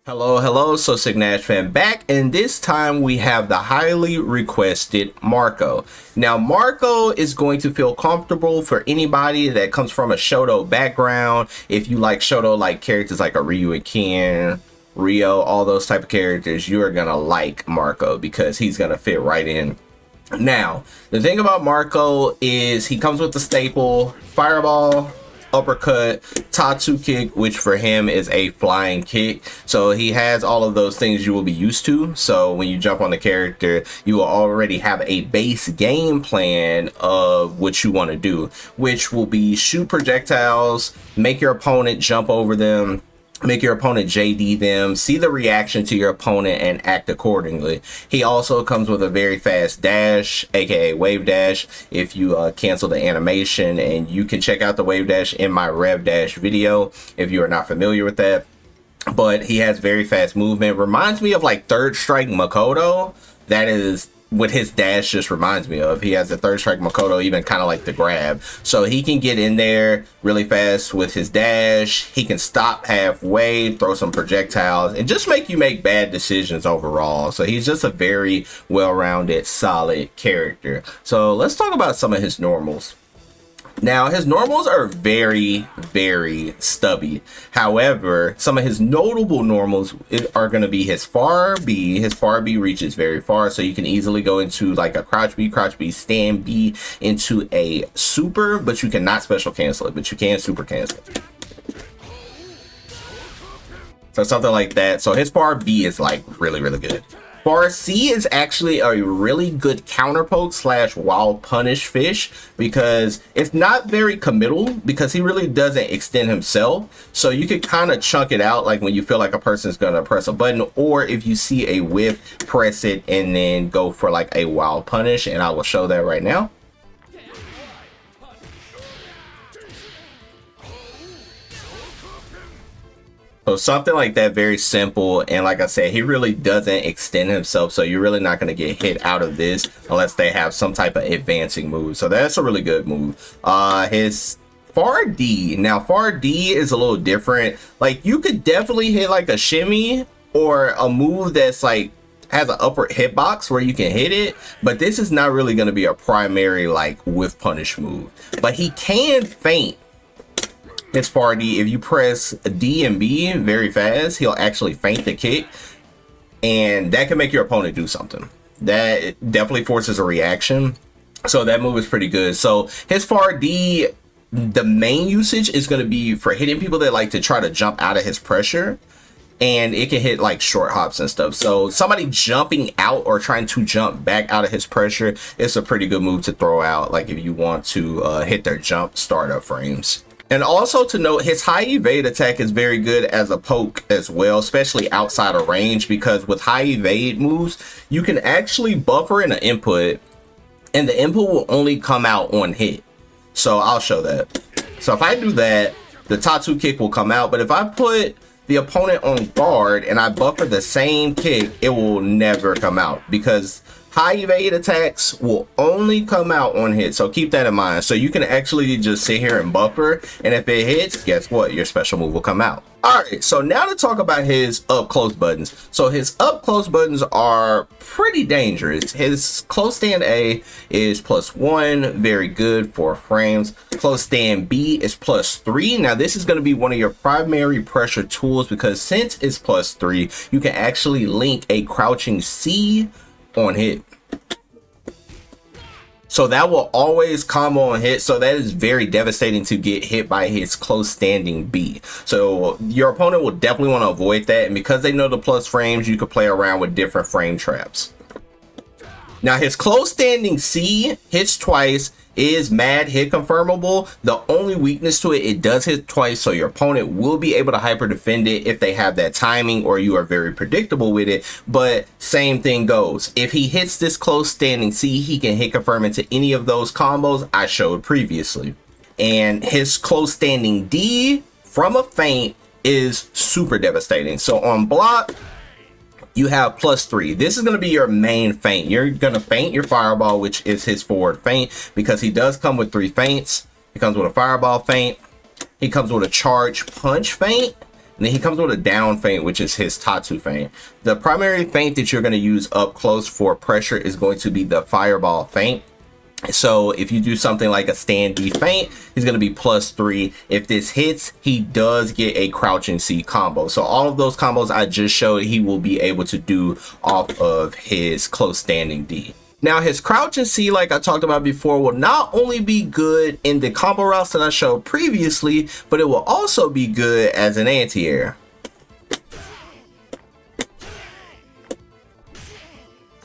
Hello, so Signash fan back, and this time we have the highly requested Marco. Now, Marco is going to feel comfortable for anybody that comes from a Shoto background. If you like Shoto, like characters like a Ryu and Ken, Rio, all those type of characters, you are gonna like Marco because he's gonna fit right in. Now, the thing about Marco is he comes with the staple Fireball, Uppercut, Tatu kick, which for him is a flying kick. So he has all of those things you will be used to. So when you jump on the character, you will already have a base game plan of what you want to do, which will be shoot projectiles, make your opponent jump over them, make your opponent JD them, see the reaction to your opponent, and act accordingly. He also comes with a very fast dash, aka wave dash, if you cancel the animation, and you can check out the wave dash in my rev dash video if you are not familiar with that. But he has very fast movement, reminds me of like Third Strike Makoto. That is what his dash just reminds me of. He has a Third Strike Makoto, even kind of like the grab. So he can get in there really fast with his dash. He can stop halfway, throw some projectiles, and just make you make bad decisions overall. So he's just a very well-rounded, solid character. So let's talk about some of his normals. Now, his normals are very, very stubby. However, some of his notable normals are going to be his far B. His far B reaches very far, so you can easily go into like a crouch B, stand B into a super, but you cannot special cancel it, but you can super cancel it. So something like that. So his far B is like really, really good. Bar C is actually a really good counter poke / wild punish fish because it's not very committal because he really doesn't extend himself. So you can kind of chunk it out like when you feel like a person's going to press a button, or if you see a whiff, press it and then go for like a wild punish, and I will show that right now. So something like that, very simple, and like I said, he really doesn't extend himself, so you're really not going to get hit out of this unless they have some type of advancing move. So that's a really good move. His far D, now far D is a little different. Like you could definitely hit like a shimmy or a move that's like has an upward hitbox where you can hit it, but this is not really going to be a primary like whiff punish move. But he can feint. His far D, if you press D and B very fast, he'll actually feint the kick, and that can make your opponent do something. That definitely forces a reaction, so that move is pretty good. So his far D, the main usage is going to be for hitting people that like to try to jump out of his pressure, and it can hit like short hops and stuff. So somebody jumping out or trying to jump back out of his pressure, it's a pretty good move to throw out, like if you want to hit their jump startup frames. And also to note, his high evade attack is very good as a poke as well, especially outside of range, because with high evade moves, you can actually buffer in an input, and the input will only come out on hit. So I'll show that. So if I do that, the Tatu kick will come out, but if I put the opponent on guard and I buffer the same kick, it will never come out because high evade attacks will only come out on hit. So keep that in mind. So you can actually just sit here and buffer, and if it hits, guess what? Your special move will come out. All right, so now to talk about his up close buttons. So his up close buttons are pretty dangerous. His close stand A is +1, very good for frames. Close stand B is +3. Now this is going to be one of your primary pressure tools because since it's +3, you can actually link a crouching C on hit, so that will always combo on hit. So that is very devastating to get hit by his close standing B. So your opponent will definitely want to avoid that, and because they know the plus frames, you could play around with different frame traps. Now his close standing C hits twice, is mad hit confirmable. The only weakness to it does hit twice, so your opponent will be able to hyper defend it if they have that timing or you are very predictable with it. But same thing goes, if he hits this close standing C, he can hit confirm into any of those combos I showed previously. And his close standing D from a feint is super devastating. So on block, you have +3. This is going to be your main feint. You're going to feint your fireball, which is his forward feint, because he does come with 3 feints. He comes with a fireball feint. He comes with a charge punch feint. And then he comes with a down feint, which is his Tatu feint. The primary feint that you're going to use up close for pressure is going to be the fireball feint. So if you do something like a standee feint, he's going to be +3. If this hits, he does get a crouching C combo. So all of those combos I just showed, he will be able to do off of his close standing D. Now his crouching C, like I talked about before, will not only be good in the combo routes that I showed previously, but it will also be good as an anti-air.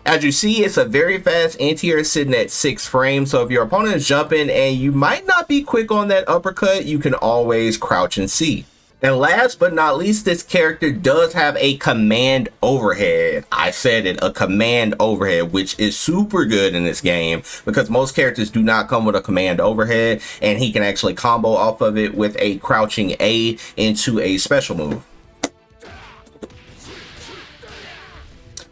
As you see, it's a very fast anti-air sitting at 6 frames. So if your opponent is jumping and you might not be quick on that uppercut, you can always crouch and C. And last but not least, this character does have a command overhead. I said it, a command overhead, which is super good in this game because most characters do not come with a command overhead, and he can actually combo off of it with a crouching A into a special move.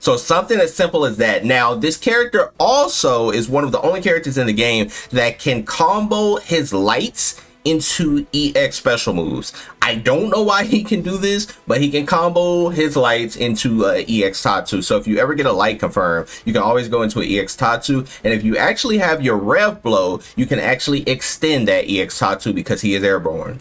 So something as simple as that. Now, this character also is one of the only characters in the game that can combo his lights into EX special moves. I don't know why he can do this, but he can combo his lights into EX Tatu. So if you ever get a light confirmed, you can always go into an EX Tatu. And if you actually have your rev blow, you can actually extend that EX Tatu because he is airborne.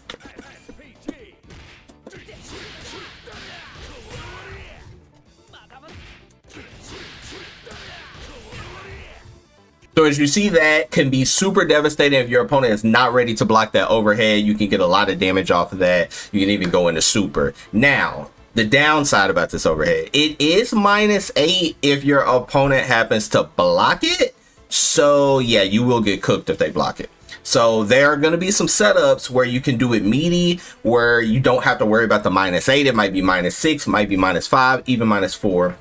So as you see, that can be super devastating if your opponent is not ready to block that overhead. You can get a lot of damage off of that. You can even go into super. Now, the downside about this overhead, it is -8 if your opponent happens to block it. So yeah, you will get cooked if they block it. So there are going to be some setups where you can do it meaty, where you don't have to worry about the -8. It might be -6, might be -5, even -4.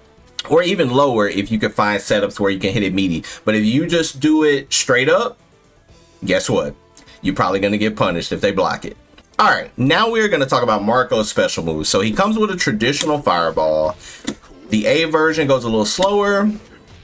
Or even lower if you can find setups where you can hit it meaty. But if you just do it straight up, guess what? You're probably going to get punished if they block it. All right, now we're going to talk about Marco's special moves. So he comes with a traditional fireball. The A version goes a little slower,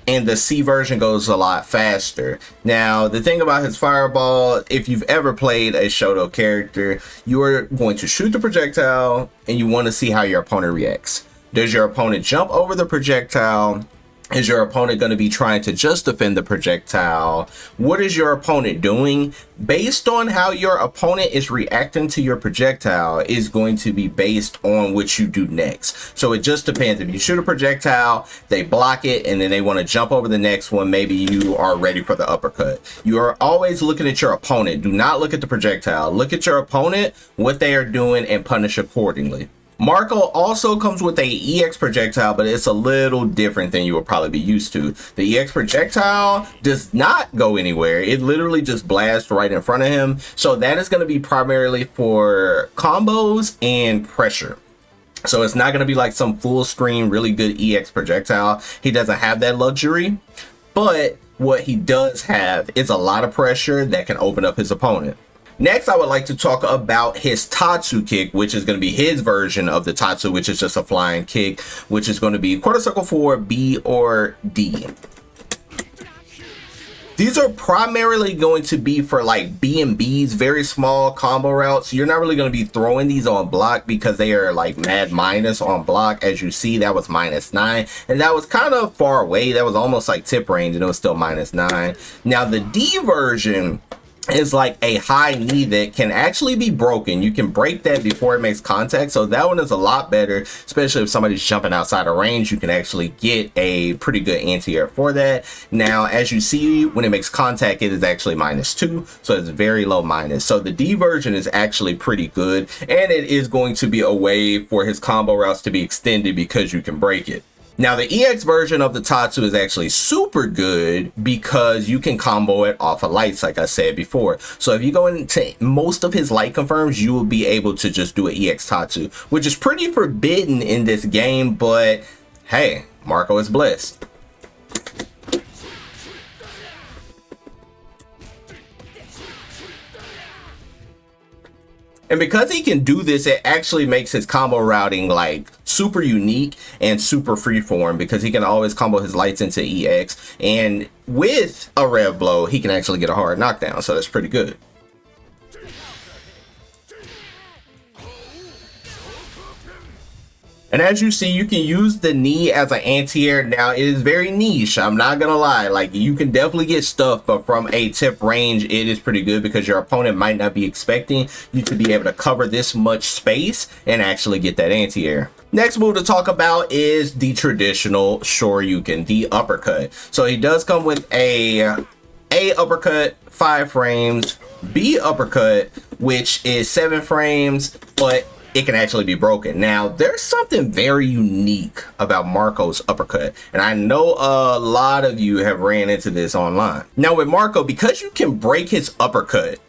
and the C version goes a lot faster. Now, the thing about his fireball, if you've ever played a Shoto character, you are going to shoot the projectile, and you want to see how your opponent reacts. Does your opponent jump over the projectile? Is your opponent going to be trying to just defend the projectile? What is your opponent doing? Based on how your opponent is reacting to your projectile is going to be based on what you do next. So it just depends. If you shoot a projectile, they block it, and then they want to jump over the next one, maybe you are ready for the uppercut. You are always looking at your opponent. Do not look at the projectile. Look at your opponent, what they are doing, and punish accordingly. Marco also comes with a EX projectile, but it's a little different than you will probably be used to. The EX projectile does not go anywhere. It literally just blasts right in front of him. So that is going to be primarily for combos and pressure. So it's not going to be like some full screen, really good EX projectile. He doesn't have that luxury, but what he does have is a lot of pressure that can open up his opponent. Next, I would like to talk about his Tatu kick, which is going to be his version of the Tatu, which is just a flying kick, which is going to be quarter circle 4, B or D. These are primarily going to be for like B and B's, very small combo routes. You're not really going to be throwing these on block because they are like mad minus on block. As you see, that was -9, and that was kind of far away. That was almost like tip range, and it was still -9. Now the D version is like a high knee that can actually be broken. You can break that before it makes contact, so that one is a lot better, especially if somebody's jumping outside of range. You can actually get a pretty good anti-air for that. Now, as you see, when it makes contact, it is actually -2, so it's very low minus. So the D version is actually pretty good, and it is going to be a way for his combo routes to be extended because you can break it. Now, the EX version of the Tatu is actually super good because you can combo it off of lights, like I said before. So if you go into most of his light confirms, you will be able to just do an EX Tatu, which is pretty forbidden in this game, but hey, Marco is blessed. And because he can do this, it actually makes his combo routing like super unique and super freeform because he can always combo his lights into EX. And with a rev blow, he can actually get a hard knockdown. So that's pretty good. And as you see, you can use the knee as an anti-air. Now, it is very niche. I'm not going to lie. Like, you can definitely get stuff, but from a tip range, it is pretty good because your opponent might not be expecting you to be able to cover this much space and actually get that anti-air. Next move to talk about is the traditional Shoryuken, the uppercut. So he does come with A uppercut, 5 frames, B uppercut, which is 7 frames, but it can actually be broken. Now, there's something very unique about Marco's uppercut, and I know a lot of you have ran into this online. Now, with Marco, because you can break his uppercut,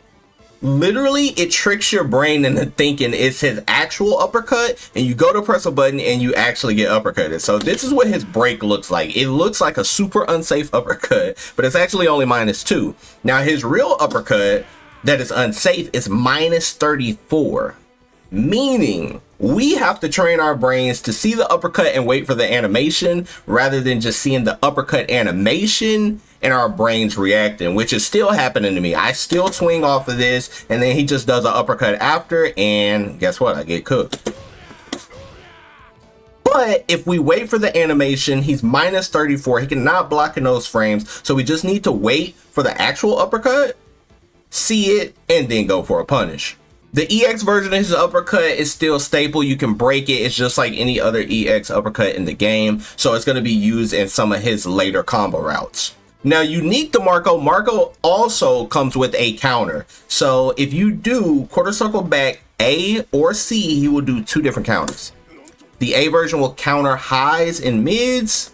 literally it tricks your brain into thinking it's his actual uppercut, and you go to press a button and you actually get uppercutted. So this is what his break looks like. It looks like a super unsafe uppercut, but it's actually only -2. Now, his real uppercut that is unsafe is -34. Meaning we have to train our brains to see the uppercut and wait for the animation rather than just seeing the uppercut animation and our brains reacting, which is still happening to me. I still swing off of this and then he just does an uppercut after, and guess what? I get cooked. But if we wait for the animation, he's -34. He cannot block in those frames. So we just need to wait for the actual uppercut, see it, and then go for a punish. The EX version of his uppercut is still staple. You can break it. It's just like any other EX uppercut in the game. So it's going to be used in some of his later combo routes. Now, unique to Marco, Marco also comes with a counter. So if you do quarter circle back A or C, he will do 2 different counters. The A version will counter highs and mids.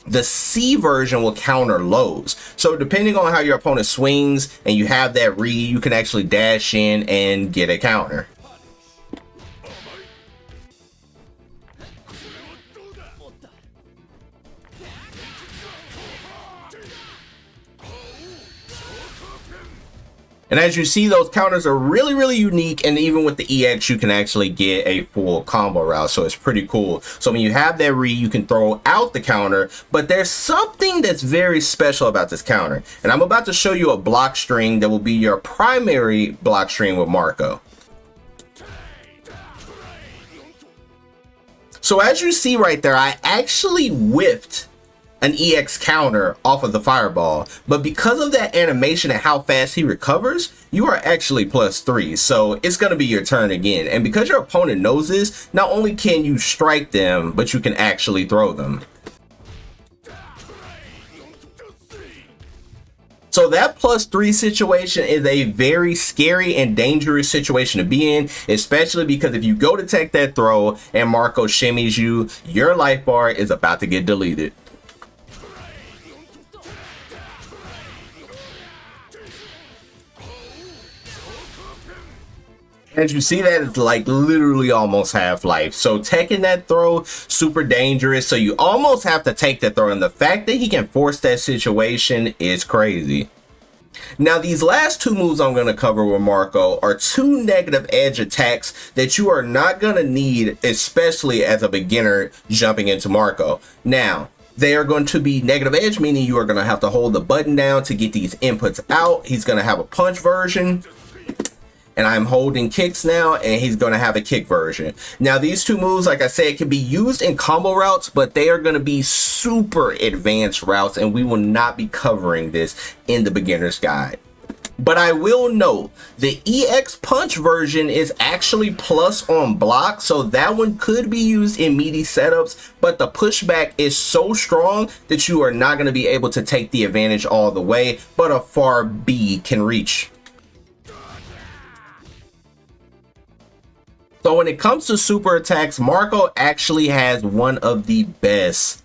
The C version will counter lows. So depending on how your opponent swings and you have that read, you can actually dash in and get a counter. And as you see, those counters are really unique, and even with the EX you can actually get a full combo route, so it's pretty cool. So when you have that read, you can throw out the counter, but there's something that's very special about this counter, and I'm about to show you a block string that will be your primary block string with Marco. So as you see right there, I actually whiffed an EX counter off of the fireball, but because of that animation and how fast he recovers, you are actually +3, so it's going to be your turn again. And because your opponent knows this, not only can you strike them, but you can actually throw them. So that +3 situation is a very scary and dangerous situation to be in, especially because if you go to take that throw and Marco shimmies you, your life bar is about to get deleted. As you see, that is like literally almost half life. So taking that throw, super dangerous. So you almost have to take that throw. And the fact that he can force that situation is crazy. Now, these last 2 moves I'm going to cover with Marco are 2 negative edge attacks that you are not going to need, especially as a beginner jumping into Marco. Now, they are going to be negative edge, meaning you are going to have to hold the button down to get these inputs out. He's going to have a punch version, and I'm holding kicks now, and he's going to have a kick version. Now, these 2 moves, like I said, can be used in combo routes, but they are going to be super advanced routes, and we will not be covering this in the beginner's guide. But I will note, the EX punch version is actually plus on block, so that one could be used in meaty setups, but the pushback is so strong that you are not going to be able to take the advantage all the way, but a far B can reach. So when it comes to super attacks, Marco actually has one of the best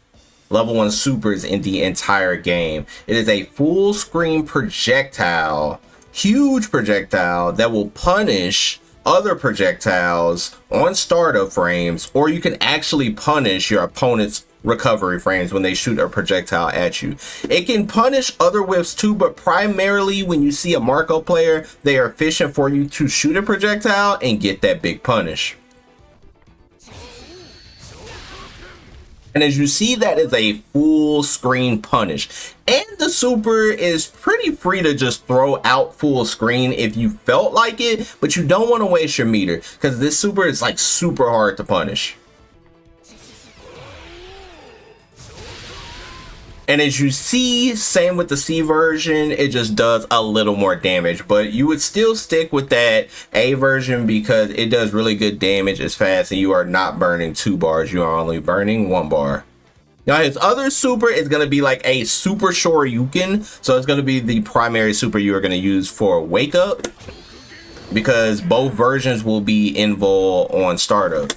level 1 supers in the entire game. It is a full screen projectile, huge projectile that will punish other projectiles on startup frames, or you can actually punish your opponent's recovery frames when they shoot a projectile at you. It can punish other whiffs too, but primarily when you see a Marco player, they are fishing for you to shoot a projectile and get that big punish. And as you see, that is a full screen punish. And the super is pretty free to just throw out full screen if you felt like it, but you don't want to waste your meter because this super is like super hard to punish. And as you see, same with the C version, it just does a little more damage, but you would still stick with that A version because it does really good damage as fast and you are not burning 2 bars, you are only burning 1 bar. Now his other super is going to be like a super Shoryuken, so it's going to be the primary super you are going to use for Wake Up, because both versions will be invul on startup.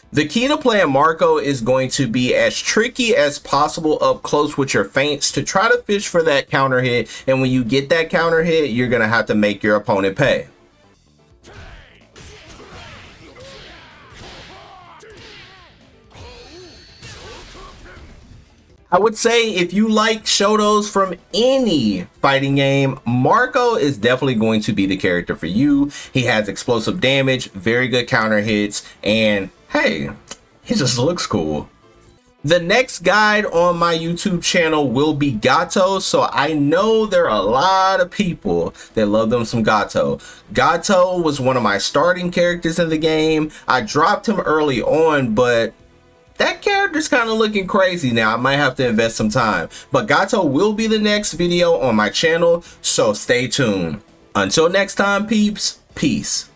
The key to playing Marco is going to be as tricky as possible up close with your feints to try to fish for that counter hit, and when you get that counter hit, you're going to have to make your opponent pay. I would say if you like Shotos from any fighting game, Marco is definitely going to be the character for you. He has explosive damage, very good counter hits, and hey, he just looks cool. The next guide on my YouTube channel will be Gato, so I know there are a lot of people that love them some Gato. Gato was one of my starting characters in the game. I dropped him early on, but that character's kind of looking crazy now. I might have to invest some time. But Gato will be the next video on my channel, so stay tuned. Until next time, peeps, peace.